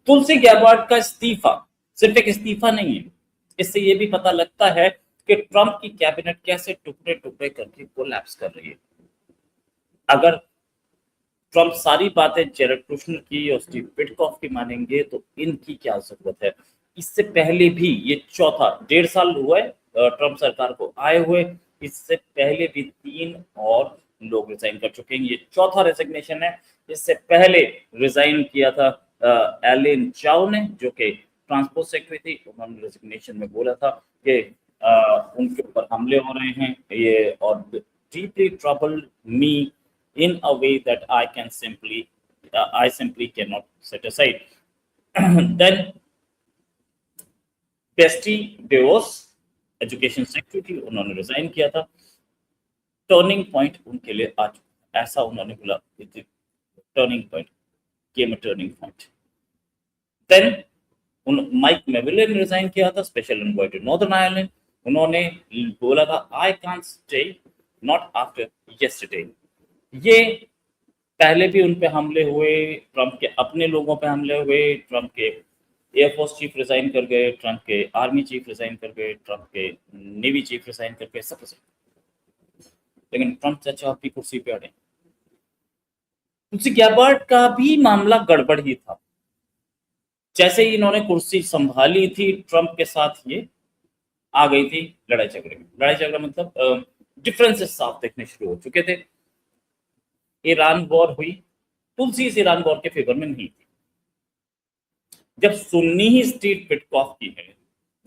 तुलसी Gabbard का इस्तीफा सिर्फ एक इस्तीफा नहीं है, इससे ये भी पता लगता है कि ट्रंप की कैबिनेट कैसे टुकड़े टुकड़े करके कोलैप्स कर रही है। अगर ट्रंप सारी बातें जेरेड कुशनर की और स्टीव पिटकॉफ की मानेंगे तो इनकी क्या जरूरत है। इससे पहले भी ये चौथा 1.5 साल हुआ है ट्रंप सरकार को आए हुए, इससे पहले भी 3 और लोग रिजाइन कर चुके हैं, ये चौथा रेजिग्नेशन है। इससे पहले रिजाइन किया था एलिन चाउ ने, जो कि ट्रांसपोर्ट सेक्रेटरी थी। उन्होंने रेजिग्नेशन में बोला था कि उनके ऊपर हमले हो रहे हैं ये, और deeply troubled me in a way that I simply cannot set aside. Then पेस्टी डेवोस एजुकेशन सेक्रेटरी, उन्होंने रिजाइन किया था। टर्निंग पॉइंट उनके लिए आज ऐसा उन्होंने बोला, turning point came a turning point. Then Mick Mulvaney ने रिजाइन किया था, special envoy to Northern Ireland. उन्होंने बोला था I can't stay not after yesterday. ये पहले भी उन पे हमले हुए, ट्रंप के अपने लोगों पे हमले हुए, ट्रंप के एयरफोर्स चीफ रिजाइन कर गए, ट्रंप के आर्मी चीफ रिजाइन कर गए, ट्रंप के नेवी चीफ रिजाइन कर गए, सब रिजाइन। लेकिन ट्रंप चाचा अपनी कुर्सी पे अड़े। तुलसी गैबार्ड का भी मामला गड़बड़ ही था। जैसे ही इन्होंने कुर्सी संभाली थी, ट्रंप के साथ ये आ गई थी लड़ाई झगड़े में। लड़ाई झगड़ा मतलब डिफरेंसेस साफ देखने शुरू हो चुके थे। ईरान वॉर हुई, तुलसी इस ईरान वॉर के फेवर में नहीं थी। जब सुन्नी ही स्टीव पिटकॉफ की है,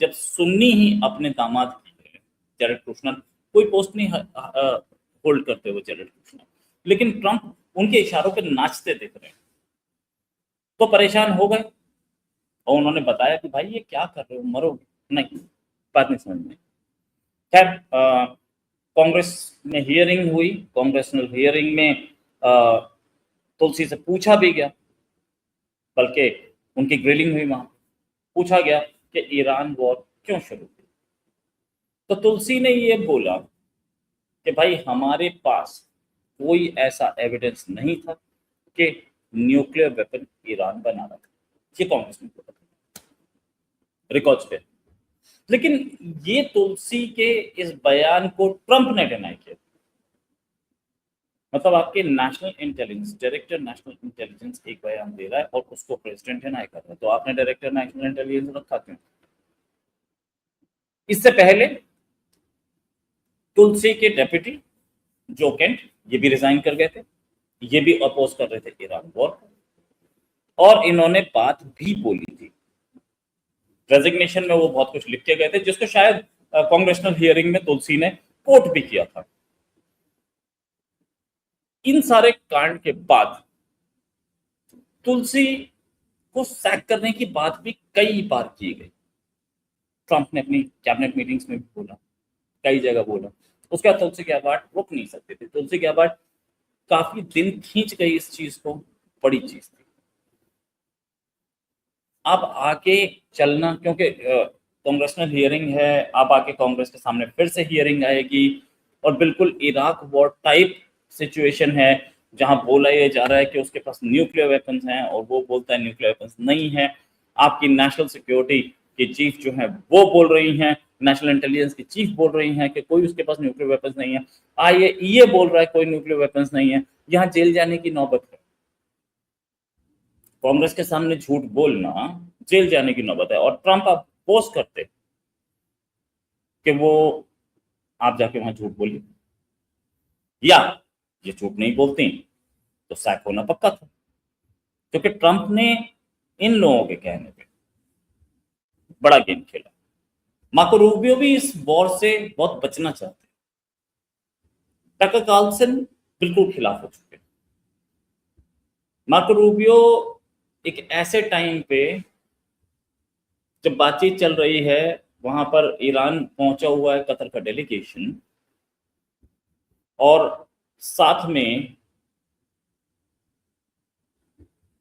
जब सुन्नी ही अपने दामाद की है, जेरेड कुशनर कोई पोस्ट नहीं होल्ड करते हुए जेरेड कुशनर, लेकिन ट्रंप उनके इशारों पे नाचते दिख रहे हैं, तो परेशान हो गए। और उन्होंने बताया कि भाई ये क्या कर रहे हो, मरोगे नहीं, बात नहीं समझ में। खैर कांग्रेस में हियरिंग हुई, कांग्रेसनल हियरिंग में तुलसी से पूछा भी गया, बल्कि उनकी ग्रिलिंग हुई, वहां पूछा गया कि ईरान वॉर क्यों शुरू हुई। तो तुलसी ने ये बोला कि भाई हमारे पास कोई ऐसा एविडेंस नहीं था कि न्यूक्लियर वेपन ईरान बना रहा था। ये कांग्रेस ने बोला रिकॉर्ड्स पे। लेकिन ये तुलसी के इस बयान को ट्रंप ने डिनाई किया। मतलब आपके national intelligence director, national intelligence एक बयान दे रहा है और उसको प्रेसिडेंट डिनाई कर रहा है, तो आपने डायरेक्टर नेशनल इंटेलिजेंस रखा क्यों? इससे पहले तुलसी के डेप्यूटी जो केंट, ये भी रिजाइन कर गए थे, ये भी अपोज कर रहे थे ईरान वॉर, और इन्होंने बात भी बोली थी। रेजिग्नेशन में वो बहुत कुछ लिख के गए थे, जिसको शायद कांग्रेसनल हियरिंग में तुलसी ने कोट भी किया था। इन सारे कांड के बाद तुलसी को सैक करने की बात भी कई बार की गई। ट्रंप ने अपनी कैबिनेट मीटिंग्स में भी बोला, कई जगह बोला। उसके बाद तुलसी गैबार्ड रुक नहीं सकते थे। तुलसी गैबार्ड काफी दिन खींच गई इस चीज को, बड़ी चीज थी। अब आके चलना, क्योंकि कांग्रेसनल हियरिंग है, अब आके कांग्रेस के सामने फिर से हियरिंग आएगी, और बिल्कुल इराक वॉर टाइप सिचुएशन है, जहां बोला ये जा रहा है कि उसके पास न्यूक्लियर वेपन्स हैं और वो बोलता है न्यूक्लियर वेपन्स नहीं है। आपकी नेशनल सिक्योरिटी की चीफ जो है वो बोल रही हैं, नेशनल इंटेलिजेंस की चीफ बोल रही हैं कि कोई उसके पास न्यूक्लियर वेपन्स नहीं है। ये बोल रहा है कोई न्यूक्लियर वेपन्स नहीं है। यहाँ जेल जाने की नौबत है। कांग्रेस के सामने झूठ बोलना जेल जाने की नौबत है। और ट्रंप आप पोस्ट करते कि वो आप जाके वहां झूठ बोलिए, या ये झूठ नहीं बोलती तो सैक होना पक्का था, क्योंकि ट्रंप ने इन लोगों के कहने पे बड़ा गेम खेला। मार्को रूबियो भी इस वॉर से बहुत बचना चाहते। टकर कार्लसन बिल्कुल खिलाफ हो चुके। मार्को रूबियो एक ऐसे टाइम पे जब बातचीत चल रही है, वहां पर ईरान पहुंचा हुआ है, कतर का डेलीगेशन, और साथ में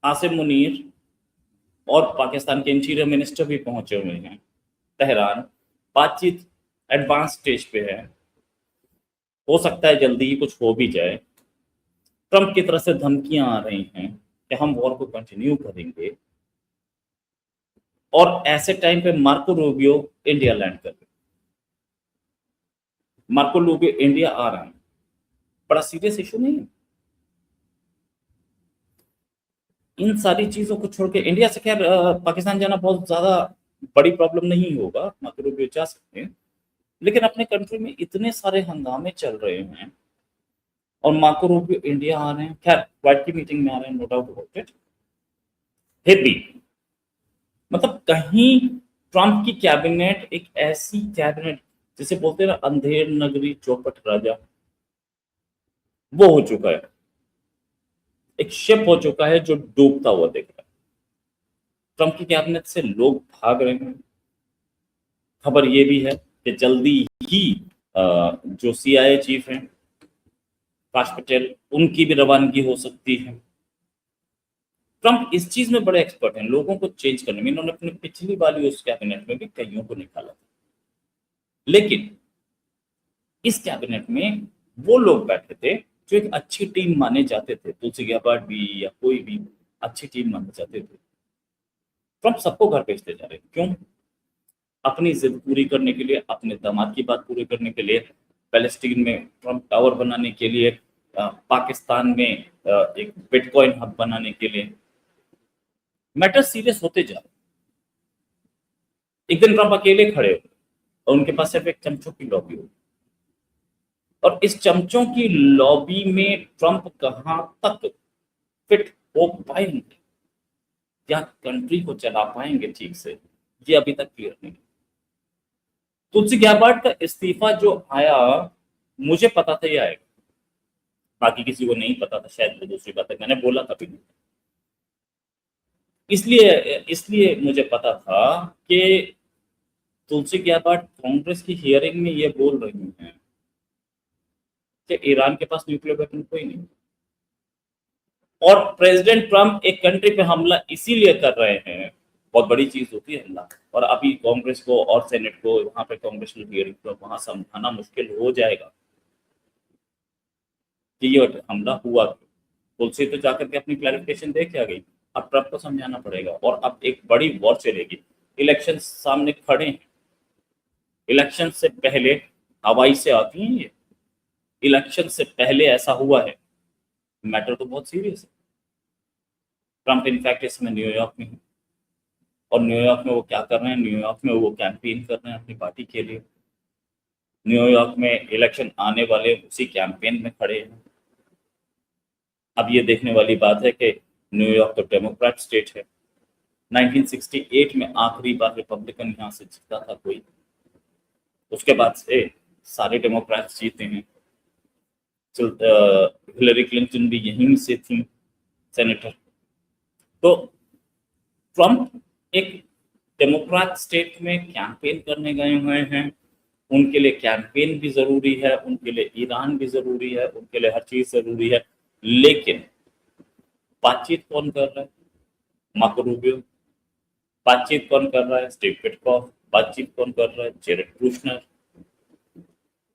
आसिम मुनीर और पाकिस्तान के इंटीरियर मिनिस्टर भी पहुंचे हुए हैं तेहरान। बातचीत एडवांस स्टेज पे है, हो सकता है जल्दी ही कुछ हो भी जाए। ट्रंप की तरफ से धमकियां आ रही हैं कि हम वॉर को कंटिन्यू करेंगे। और ऐसे टाइम पे मार्को रूबियो इंडिया लैंड कर गए। मार्को रूबियो इंडिया आ रहा है, बड़ा सीरियस इशू नहीं है। इन सारी चीजों को छोड़ के इंडिया से खैर पाकिस्तान जाना बहुत ज्यादा बड़ी प्रॉब्लम नहीं होगा, मार्को रूबियो जा सकते हैं। लेकिन अपने कंट्री में इतने सारे हंगामे चल रहे हैं और मार्को रूबियो इंडिया आ रहे हैं, खैर क्वाड की मीटिंग में आ रहे हैं, नो डाउट अबाउट इट। फिर भी मतलब कहीं ट्रंप की कैबिनेट एक ऐसी कैबिनेट जिसे बोलते हैं ना अंधेर नगरी चौपट राजा, वो हो चुका है। एक शिप हो चुका है जो डूबता हुआ दिख रहा है। ट्रंप की कैबिनेट से लोग भाग रहे हैं। खबर ये भी है कि जल्दी ही जो सीआईए चीफ हैं काश पटेल, उनकी भी रवानगी हो सकती है। ट्रंप इस चीज में बड़े एक्सपर्ट हैं, लोगों को चेंज करने में। इन्होंने अपनी पिछली वाली उस कैबिनेट में भी कईयों को निकाला था, लेकिन इस कैबिनेट में वो लोग बैठे थे जो एक अच्छी टीम माने जाते थे। तुलसी गैबार्ड भी या कोई भी अच्छी टीम माने जाते थे। ट्रंप सबको घर भेजते जा रहे हैं, क्यों? अपनी जिद पूरी करने के लिए, अपने दामाद की बात पूरी करने के लिए, पैलेस्टीन में ट्रंप टावर बनाने के लिए, पाकिस्तान में एक बिटकॉइन हब बनाने के लिए। मैटर सीरियस होते जा रहे। एक दिन ट्रंप अकेले खड़े हो और उनके पास सिर्फ एक चमचों की लॉबी हो, और इस चमचों की लॉबी में ट्रंप कहां तक फिट हो पाएंगे, क्या कंट्री को चला पाएंगे ठीक से, ये अभी तक क्लियर नहीं। तुलसी गैबार्ड का इस्तीफा जो आया, मुझे पता था ये आएगा, बाकी किसी को नहीं पता था, शायद वो दूसरी बात है, मैंने बोला था भी नहीं। इसलिए इसलिए मुझे पता था कि तुलसी गैबार्ड कांग्रेस की हियरिंग में ये बोल रही हैं कि ईरान के पास न्यूक्लियर वेपन कोई नहीं, और प्रेसिडेंट ट्रंप एक कंट्री पे हमला इसीलिए कर रहे हैं, बहुत बड़ी चीज होती है हमला, और अभी कांग्रेस को और सेनेट को वहां पे कांग्रेचुअल हियरिंग को वहां समझाना मुश्किल हो जाएगा कि ये हमला हुआ क्यों। तुलसी तो जाकर के अपनी क्लैरिफिकेशन दे के आ गई, अब ट्रंप को समझाना पड़ेगा, और अब एक बड़ी वॉर चलेगी। इलेक्शन सामने खड़े हैं, इलेक्शन से पहले हवाई से आती हैं ये, इलेक्शन से पहले ऐसा हुआ है, मैटर तो बहुत सीरियस है। ट्रंप इनफैक्ट इसमें न्यूयॉर्क में है, और न्यूयॉर्क में वो क्या कर रहे हैं, न्यूयॉर्क में वो कैंपेन कर रहे हैं अपनी पार्टी के लिए। न्यूयॉर्क में इलेक्शन आने वाले उसी कैंपेन में खड़े हैं। अब ये देखने वाली बात है कि न्यूयॉर्क तो डेमोक्रेट स्टेट है, 1968 में आखिरी बार रिपब्लिकन यहाँ से जीता था कोई, उसके बाद से सारे डेमोक्रेट्स जीते हैं। हिलरी क्लिंटन भी यहीं से थी सेनेटर। तो ट्रंप एक डेमोक्रेट स्टेट में कैंपेन करने गए हुए हैं, उनके लिए कैंपेन भी जरूरी है, उनके लिए ईरान भी जरूरी है, उनके लिए हर चीज जरूरी है। लेकिन बातचीत कौन कर रहा है? Marco Rubio. बातचीत कौन कर रहा है? Steve Witkoff. बातचीत कौन कर रहा है? Jared Kushner.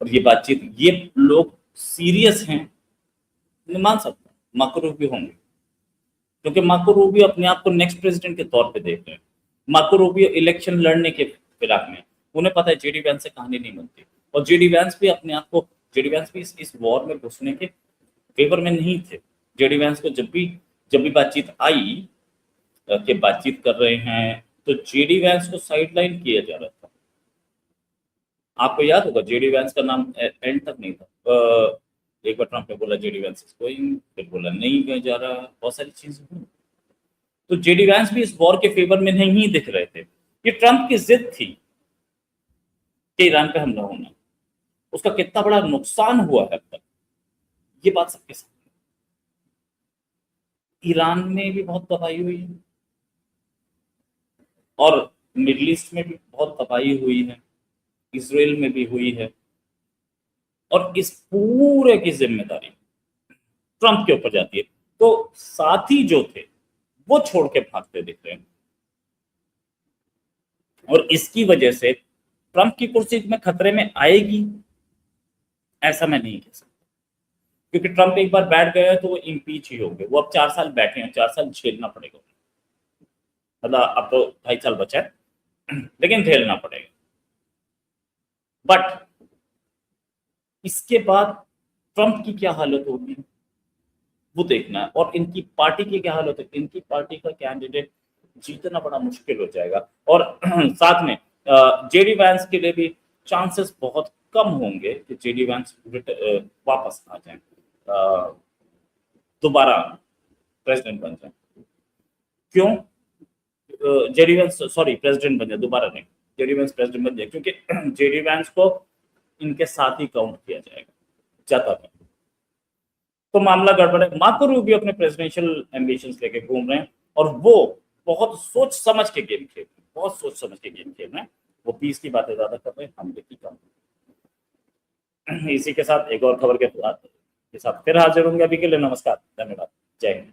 और ये बातचीत, ये लोग सीरियस हैं, मैं मान सकता हूँ मार्को रूबियो होंगे, क्योंकि मार्को रूबियो अपने आप को नेक्स्ट प्रेसिडेंट के तौर पे देख रहे हैं। मार्को रूबियो इलेक्शन लड़ने के फिराक में, उन्हें पता है जेडी वैंस से कहानी नहीं बनती, और जेडी वैंस भी अपने आप को, जेडी वैंस भी इस वॉर में घुसने के फेवर में नहीं थे। जेडी वैंस को जब भी बातचीत आई कि बातचीत कर रहे हैं, तो जेडी वैंस को साइडलाइन किया जा रहा था। आपको याद होगा जेडी वैंस का नाम एंड तक नहीं था। एक बार ट्रंप ने बोला जेडी वैंस इज गोइंग, फिर बोला नहीं गया जा रहा, बहुत सारी चीजें हुई। तो जेडी वैंस भी इस वॉर के फेवर में नहीं दिख रहे थे। ये ट्रंप की जिद थी कि ईरान पे हमला होना, उसका कितना बड़ा नुकसान हुआ है अब तक, ये बात सबके सामने। ईरान में भी बहुत तबाही हुई है, और मिडल ईस्ट में भी बहुत तबाही हुई है, इसराइल में भी हुई है, और इस पूरे की जिम्मेदारी ट्रंप के ऊपर जाती है। तो साथी जो थे वो छोड़ के भागते दिख रहे हैं, और इसकी वजह से ट्रंप की कुर्सी में खतरे में आएगी ऐसा मैं नहीं कह सकता, क्योंकि ट्रंप एक बार बैठ गया है तो वो इम्पीच ही होंगे। वो अब 4 साल बैठे हैं, 4 साल झेलना पड़ेगा। मतलब अब तो 2.5 साल बचा है, लेकिन झेलना पड़ेगा। बट इसके बाद ट्रंप की क्या हालत होगी वो देखना है, और इनकी पार्टी की क्या हालत है। इनकी पार्टी का कैंडिडेट जीतना बड़ा मुश्किल हो जाएगा, और साथ में जेडी वैंस के लिए भी चांसेस बहुत कम होंगे कि जेडी वैंस वापस आ जाए, दोबारा प्रेसिडेंट बन जाए। क्यों जेडी वैंस सॉरी प्रेसिडेंट बन जाए, दोबारा नहीं, जेडी वैंस प्रेसिडेंट बन जाए, क्योंकि जेडी वैंस को इनके साथ ही काउंट किया जाएगा ज्यादा भी। तो मामला गड़बड़ है। मार्को रूबियो अपने प्रेसिडेंशियल एम्बिशंस लेके घूम रहे हैं, और वो बहुत सोच समझ के गेम खेल रहे हैं, बहुत सोच समझ के गेम खेल रहे हैं। वो पीस की बातें ज्यादा कर रहे हैं, हमले की कम। इसी के साथ एक और खबर के साथ फिर हाजिर होंगे। अभी के लिए नमस्कार, धन्यवाद, जय हिंद।